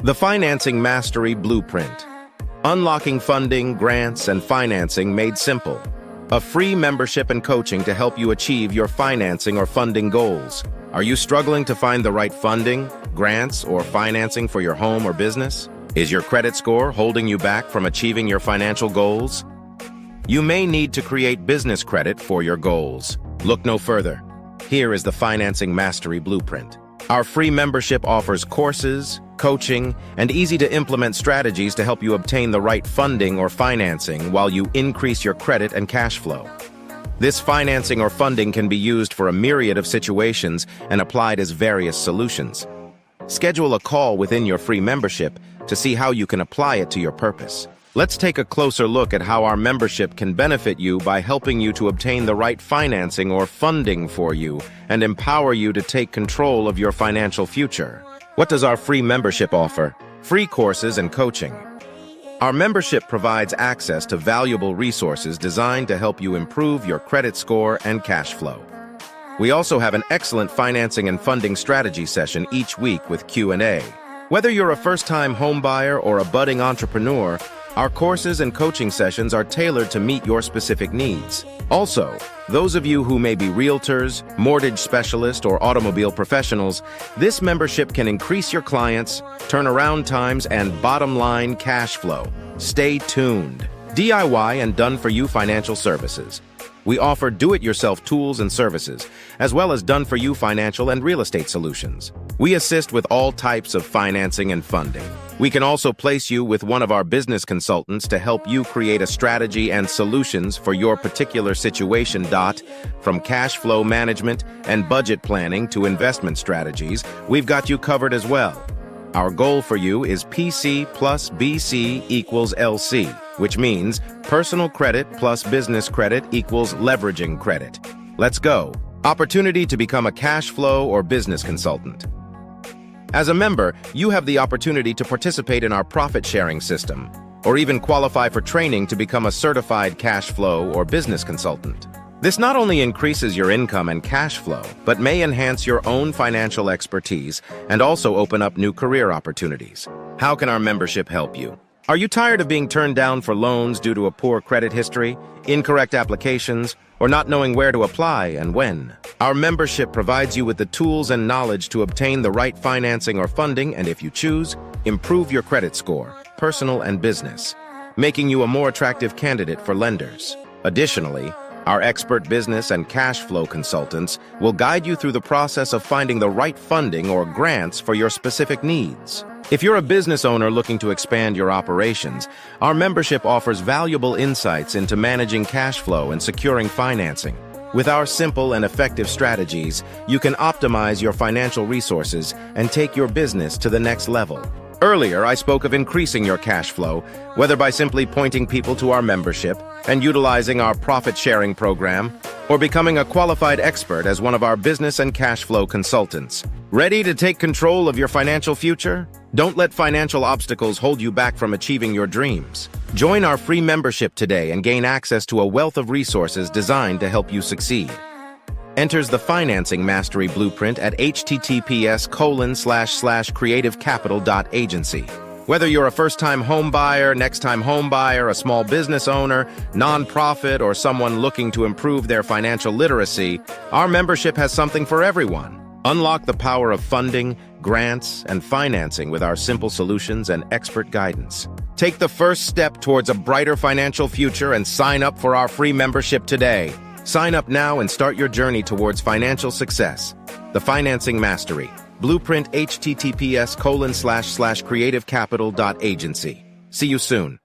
The Financing Mastery Blueprint. Unlocking funding, grants, and financing made simple. A free membership and coaching to help you achieve your financing or funding goals. Are you struggling to find the right funding, grants, or financing for your home or business? Is your credit score holding you back from achieving your financial goals? You may need to create business credit for your goals. Look no further. Here is the Financing Mastery Blueprint. Our free membership offers courses, coaching, and easy-to-implement strategies to help you obtain the right funding or financing while you increase your credit and cash flow. This financing or funding can be used for a myriad of situations and applied as various solutions. Schedule a call within your free membership to see how you can apply it to your purpose. Let's take a closer look at how our membership can benefit you by helping you to obtain the right financing or funding for you and empower you to take control of your financial future. What does our free membership offer? Free courses and coaching. Our membership provides access to valuable resources designed to help you improve your credit score and cash flow. We also have an excellent financing and funding strategy session each week with Q&A. Whether you're a first-time homebuyer or a budding entrepreneur, our courses and coaching sessions are tailored to meet your specific needs. Also, those of you who may be realtors, mortgage specialists, or automobile professionals, this membership can increase your clients, turnaround times, and bottom-line cash flow. Stay tuned. DIY and done-for-you financial services. We offer do-it-yourself tools and services, as well as done-for-you financial and real estate solutions. We assist with all types of financing and funding. We can also place you with one of our business consultants to help you create a strategy and solutions for your particular situation. From cash flow management and budget planning to investment strategies, we've got you covered as well. Our goal for you is PC plus BC equals LC, which means personal credit plus business credit equals leveraging credit. Let's go. Opportunity to become a cash flow or business consultant. As a member, you have the opportunity to participate in our profit-sharing system, or even qualify for training to become a certified cash flow or business consultant. This not only increases your income and cash flow, but may enhance your own financial expertise and also open up new career opportunities. How can our membership help you? Are you tired of being turned down for loans due to a poor credit history, incorrect applications, or not knowing where to apply and when? Our membership provides you with the tools and knowledge to obtain the right financing or funding and, if you choose, improve your credit score, personal and business, making you a more attractive candidate for lenders. Additionally, our expert business and cash flow consultants will guide you through the process of finding the right funding or grants for your specific needs. If you're a business owner looking to expand your operations, our membership offers valuable insights into managing cash flow and securing financing. With our simple and effective strategies, you can optimize your financial resources and take your business to the next level. Earlier, I spoke of increasing your cash flow, whether by simply pointing people to our membership and utilizing our profit-sharing program, or becoming a qualified expert as one of our business and cash flow consultants. Ready to take control of your financial future? Don't let financial obstacles hold you back from achieving your dreams. Join our free membership today and gain access to a wealth of resources designed to help you succeed. Enters the Financing Mastery Blueprint at https://creativecapital.agency. Whether you're a first-time home buyer, next-time home buyer, a small business owner, nonprofit, or someone looking to improve their financial literacy, our membership has something for everyone. Unlock the power of funding, grants, and financing with our simple solutions and expert guidance. Take the first step towards a brighter financial future and sign up for our free membership today. Sign up now and start your journey towards financial success. The Financing Mastery Blueprint https://creativecapital.agency. See you soon.